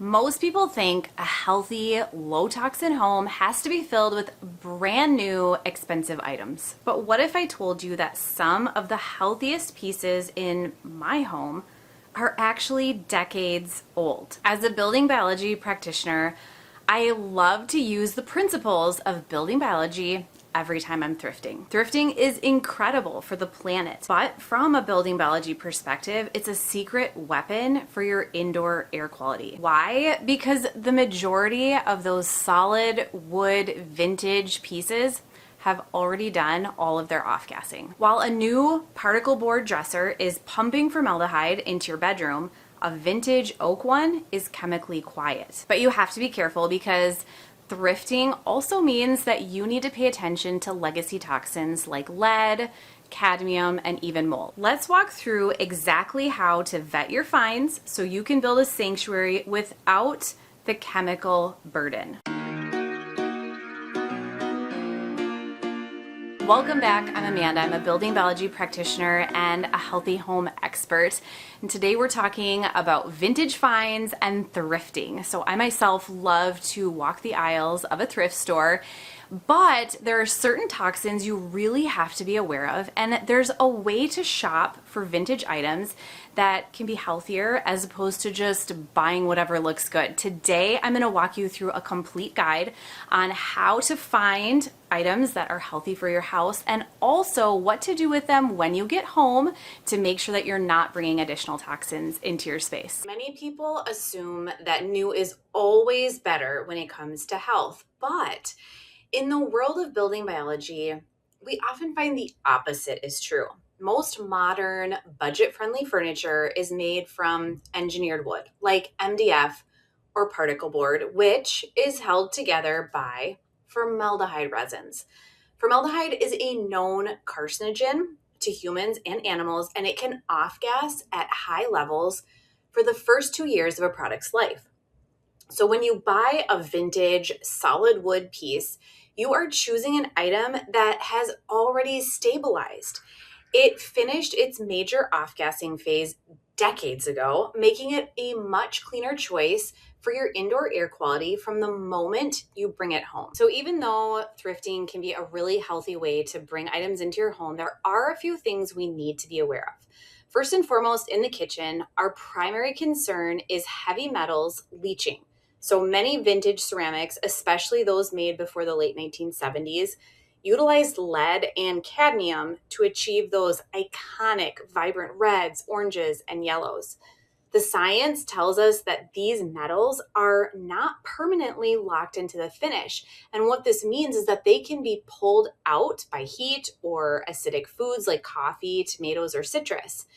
Most people think a healthy, low toxin home has to be filled with brand new, expensive items. But what if I told you that some of the healthiest pieces in my home are actually decades old? As a building biology practitioner, I love to use the principles of building biology every time I'm thrifting. Thrifting is incredible for the planet, but from a building biology perspective, it's a secret weapon for your indoor air quality. Why? Because the majority of those solid wood vintage pieces have already done all of their off-gassing. While a new particle board dresser is pumping formaldehyde into your bedroom, a vintage oak one is chemically quiet. But you have to be careful because thrifting also means that you need to pay attention to legacy toxins like lead, cadmium, and even mold. Let's walk through exactly how to vet your finds so you can build a sanctuary without the chemical burden. Welcome back. I'm Amanda. I'm a building biology practitioner and a healthy home expert. And today we're talking about vintage finds and thrifting. So I myself love to walk the aisles of a thrift store, but there are certain toxins you really have to be aware of. And there's a way to shop for vintage items that can be healthier as opposed to just buying whatever looks good. Today, I'm going to walk you through a complete guide on how to find items that are healthy for your house and also what to do with them when you get home to make sure that you're not bringing additional toxins into your space. Many people assume that new is always better when it comes to health, but in the world of building biology, we often find the opposite is true. Most modern, budget-friendly furniture is made from engineered wood, like MDF or particle board, which is held together by formaldehyde resins. Formaldehyde is a known carcinogen to humans and animals, and it can off-gas at high levels for the first 2 years of a product's life. So when you buy a vintage solid wood piece, you are choosing an item that has already stabilized. It finished its major off-gassing phase decades ago, making it a much cleaner choice for your indoor air quality from the moment you bring it home. So even though thrifting can be a really healthy way to bring items into your home, there are a few things we need to be aware of. First and foremost, in the kitchen, our primary concern is heavy metals leaching. So many vintage ceramics, especially those made before the late 1970s, utilized lead and cadmium to achieve those iconic vibrant reds, oranges, and yellows. The science tells us that these metals are not permanently locked into the finish. And what this means is that they can be pulled out by heat or acidic foods like coffee, tomatoes, or citrus.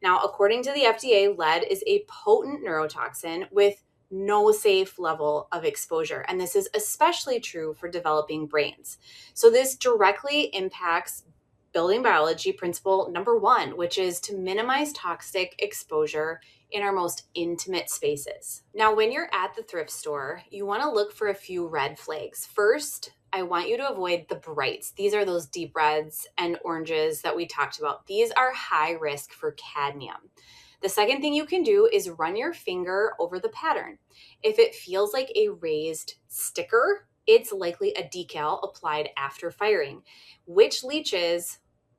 Now, according to the FDA, lead is a potent neurotoxin with no safe level of exposure. And this is especially true for developing brains. So this directly impacts building biology principle number 1, which is to minimize toxic exposure in our most intimate spaces. Now, when you're at the thrift store, you want to look for a few red flags. First, I want you to avoid the brights. These are those deep reds and oranges that we talked about. These are high risk for cadmium. The second thing you can do is run your finger over the pattern. If it feels like a raised sticker, it's likely a decal applied after firing, which leaches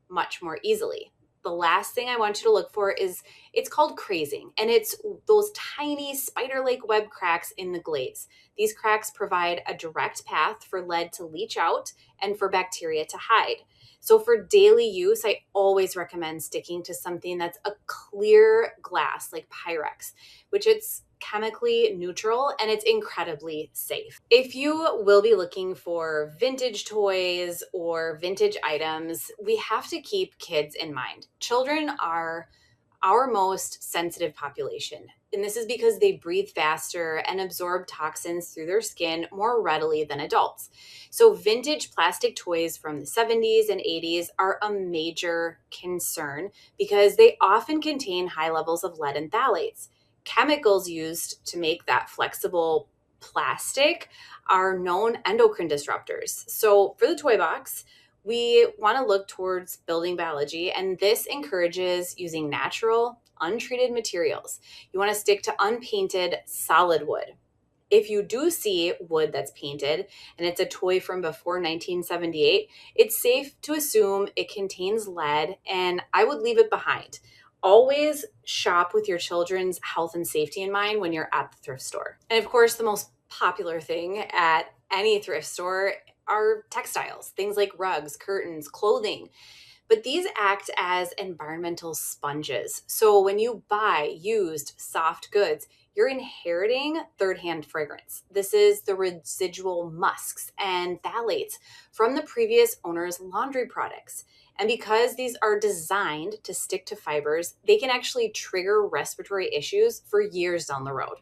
much more easily. The last thing I want you to look for is, it's called crazing, and it's those tiny spider-like web cracks in the glaze. These cracks provide a direct path for lead to leach out and for bacteria to hide. So for daily use, I always recommend sticking to something that's a clear glass like Pyrex, which it's chemically neutral and it's incredibly safe. If you will be looking for vintage toys or vintage items, we have to keep kids in mind. Children are our most sensitive population. And this is because they breathe faster and absorb toxins through their skin more readily than adults. So vintage plastic toys from the 70s and 80s are a major concern because they often contain high levels of lead and phthalates. Chemicals used to make that flexible plastic are known endocrine disruptors. So for the toy box, we want to look towards building biology, and this encourages using natural untreated materials. You want to stick to unpainted solid wood. If you do see wood that's painted and it's a toy from before 1978, it's safe to assume it contains lead, and I would leave it behind. Always shop with your children's health and safety in mind when you're at the thrift store. And of course, the most popular thing at any thrift store are textiles, things like rugs, curtains, clothing. But these act as environmental sponges. So when you buy used soft goods, you're inheriting third-hand fragrance. This is the residual musks and phthalates from the previous owner's laundry products. And because these are designed to stick to fibers, they can actually trigger respiratory issues for years down the road.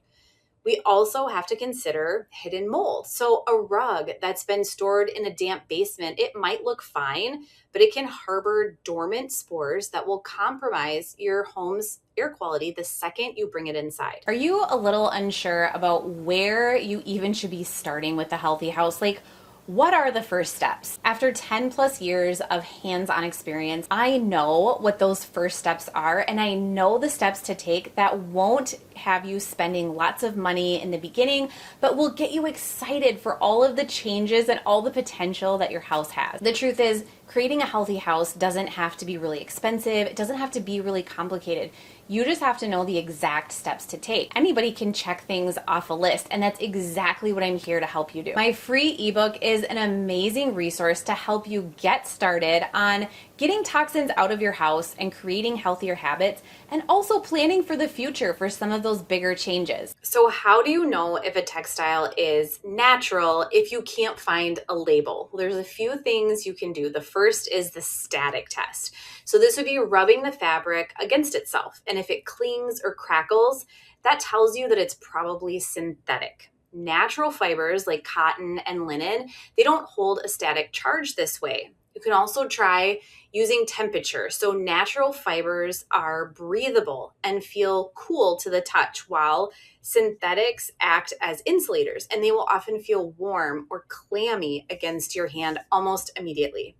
We also have to consider hidden mold. So a rug that's been stored in a damp basement, it might look fine, but it can harbor dormant spores that will compromise your home's air quality the second you bring it inside. Are you a little unsure about where you even should be starting with a healthy house? Like, what are the first steps? After 10 plus years of hands-on experience, I know what those first steps are, and I know the steps to take that won't have you spending lots of money in the beginning, but will get you excited for all of the changes and all the potential that your house has. The truth is, creating a healthy house doesn't have to be really expensive. It doesn't have to be really complicated. You just have to know the exact steps to take. Anybody can check things off a list, and that's exactly what I'm here to help you do. My free ebook is an amazing resource to help you get started on getting toxins out of your house and creating healthier habits, and also planning for the future for some of those bigger changes. So how do you know if a textile is natural if you can't find a label? Well, there's a few things you can do. The first is the static test. So this would be rubbing the fabric against itself. And if it clings or crackles, that tells you that it's probably synthetic. Natural fibers like cotton and linen, they don't hold a static charge this way. You can also try using temperature. So natural fibers are breathable and feel cool to the touch, while synthetics act as insulators, and they will often feel warm or clammy against your hand almost immediately.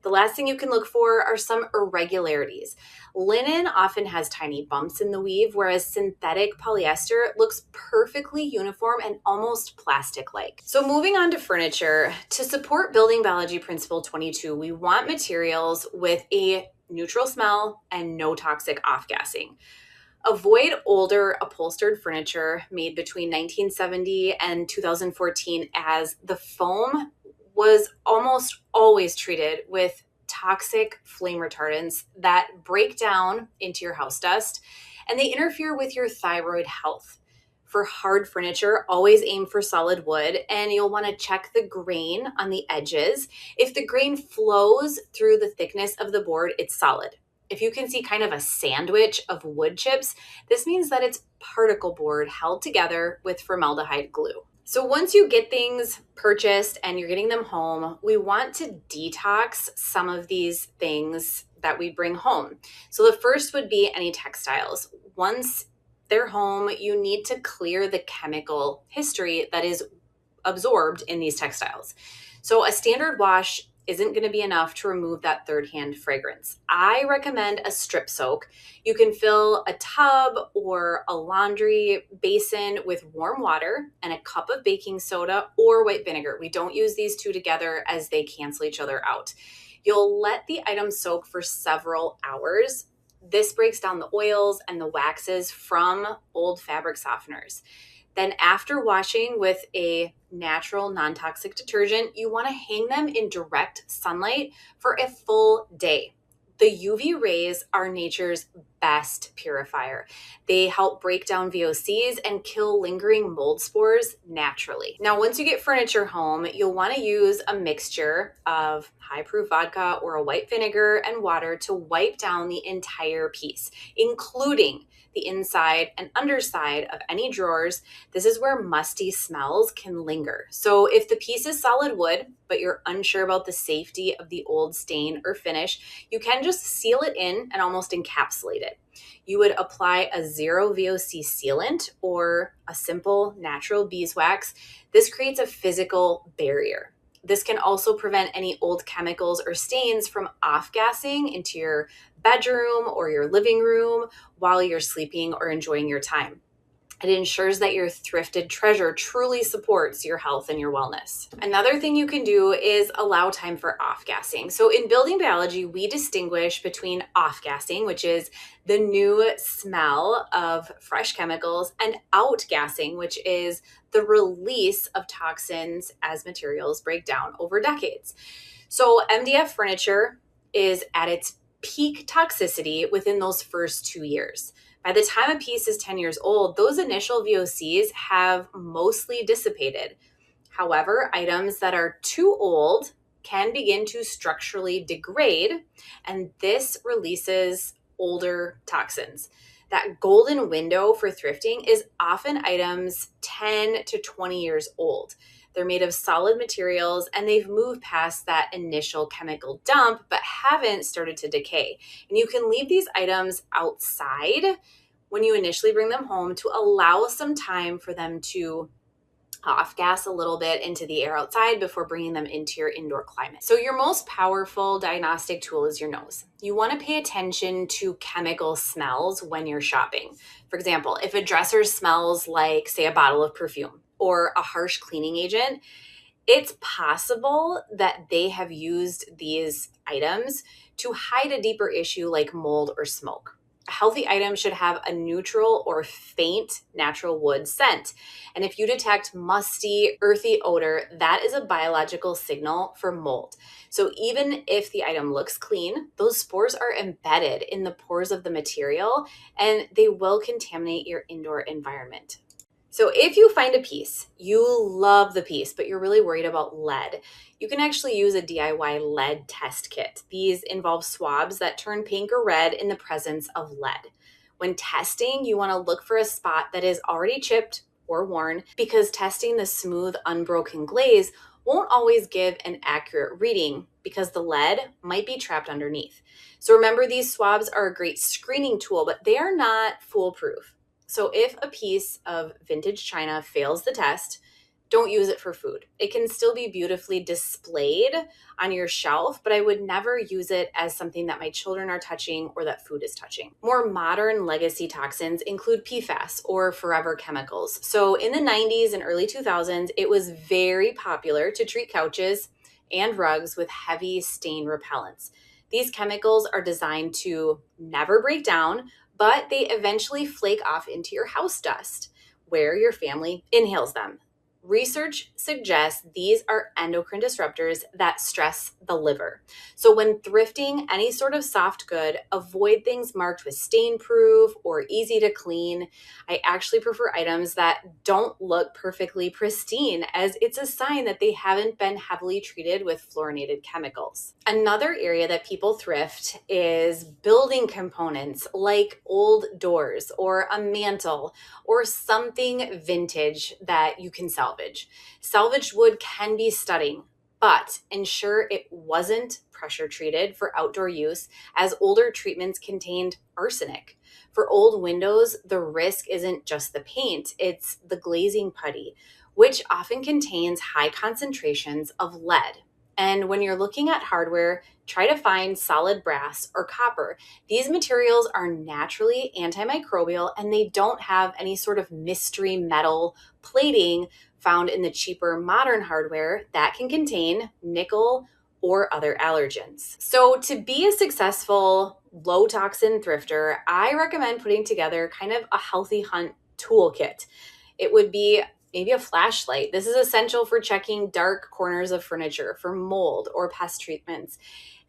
The last thing you can look for are some irregularities. Linen often has tiny bumps in the weave, whereas synthetic polyester looks perfectly uniform and almost plastic-like. So moving on to furniture, to support Building Biology Principle 22, we want materials with a neutral smell and no toxic off-gassing. Avoid older upholstered furniture made between 1970 and 2014, as the foam was almost always treated with toxic flame retardants that break down into your house dust, and they interfere with your thyroid health. For hard furniture, always aim for solid wood, and you'll want to check the grain on the edges. If the grain flows through the thickness of the board, it's solid. If you can see kind of a sandwich of wood chips, this means that it's particle board held together with formaldehyde glue. So once you get things purchased and you're getting them home, we want to detox some of these things that we bring home. So the first would be any textiles. Once they're home, you need to clear the chemical history that is absorbed in these textiles. So a standard wash isn't going to be enough to remove that third-hand fragrance. I recommend a strip soak. You can fill a tub or a laundry basin with warm water and a cup of baking soda or white vinegar. We don't use these two together as they cancel each other out. You'll let the item soak for several hours. This breaks down the oils and the waxes from old fabric softeners. Then after washing with a natural non-toxic detergent, you want to hang them in direct sunlight for a full day. The UV rays are nature's best purifier. They help break down VOCs and kill lingering mold spores naturally. Now, once you get furniture home, you'll want to use a mixture of high-proof vodka or a white vinegar and water to wipe down the entire piece, including the inside and underside of any drawers. This is where musty smells can linger. So if the piece is solid wood, but you're unsure about the safety of the old stain or finish, you can just seal it in and almost encapsulate it. You would apply a 0 VOC sealant or a simple natural beeswax. This creates a physical barrier. This can also prevent any old chemicals or stains from off-gassing into your bedroom or your living room while you're sleeping or enjoying your time. It ensures that your thrifted treasure truly supports your health and your wellness. Another thing you can do is allow time for off-gassing. So in building biology, we distinguish between off-gassing, which is the new smell of fresh chemicals, and out-gassing, which is the release of toxins as materials break down over decades. So MDF furniture is at its peak toxicity within those first 2 years. By the time a piece is 10 years old, those initial VOCs have mostly dissipated. However, items that are too old can begin to structurally degrade, and this releases older toxins. That golden window for thrifting is often items 10 to 20 years old. They're made of solid materials and they've moved past that initial chemical dump but haven't started to decay. And you can leave these items outside when you initially bring them home to allow some time for them to off-gas a little bit into the air outside before bringing them into your indoor climate. So your most powerful diagnostic tool is your nose. You want to pay attention to chemical smells when you're shopping. For example, if a dresser smells like, say, a bottle of perfume or a harsh cleaning agent, it's possible that they have used these items to hide a deeper issue like mold or smoke. A healthy item should have a neutral or faint natural wood scent. And if you detect musty, earthy odor, that is a biological signal for mold. So even if the item looks clean, those spores are embedded in the pores of the material and they will contaminate your indoor environment. So if you find a piece, you love the piece, but you're really worried about lead, you can actually use a DIY lead test kit. These involve swabs that turn pink or red in the presence of lead. When testing, you want to look for a spot that is already chipped or worn because testing the smooth, unbroken glaze won't always give an accurate reading because the lead might be trapped underneath. So remember, these swabs are a great screening tool, but they are not foolproof. So if a piece of vintage china fails the test, don't use it for food. It can still be beautifully displayed on your shelf, but I would never use it as something that my children are touching or that food is touching. More modern legacy toxins include PFAS or forever chemicals. So in the 90s and early 2000s, it was very popular to treat couches and rugs with heavy stain repellents. These chemicals are designed to never break down, but they eventually flake off into your house dust, where your family inhales them. Research suggests these are endocrine disruptors that stress the liver. So when thrifting any sort of soft good, avoid things marked with stain proof or easy to clean. I actually prefer items that don't look perfectly pristine, as it's a sign that they haven't been heavily treated with fluorinated chemicals. Another area that people thrift is building components like old doors or a mantle or something vintage that you can salvage. Salvaged wood can be stunning, but ensure it wasn't pressure treated for outdoor use, as older treatments contained arsenic. For old windows, the risk isn't just the paint, it's the glazing putty, which often contains high concentrations of lead. And when you're looking at hardware, try to find solid brass or copper. These materials are naturally antimicrobial and they don't have any sort of mystery metal plating found in the cheaper modern hardware that can contain nickel or other allergens. So to be a successful low toxin thrifter, I recommend putting together kind of a healthy hunt toolkit. It would be maybe a flashlight. This is essential for checking dark corners of furniture for mold or pest treatments.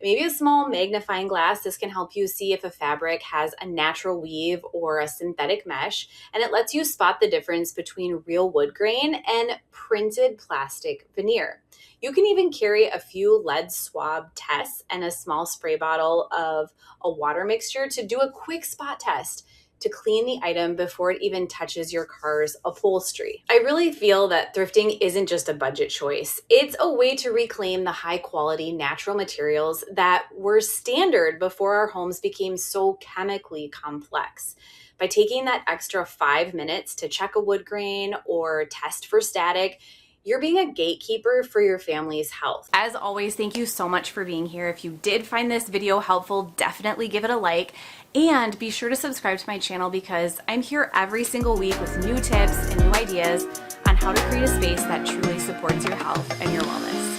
Maybe a small magnifying glass. This can help you see if a fabric has a natural weave or a synthetic mesh, and it lets you spot the difference between real wood grain and printed plastic veneer. You can even carry a few lead swab tests and a small spray bottle of a water mixture to do a quick spot test to clean the item before it even touches your car's upholstery. I really feel that thrifting isn't just a budget choice. It's a way to reclaim the high quality natural materials that were standard before our homes became so chemically complex. By taking that extra 5 minutes to check a wood grain or test for static, you're being a gatekeeper for your family's health. As always, thank you so much for being here. If you did find this video helpful, definitely give it a like, and be sure to subscribe to my channel because I'm here every single week with new tips and new ideas on how to create a space that truly supports your health and your wellness.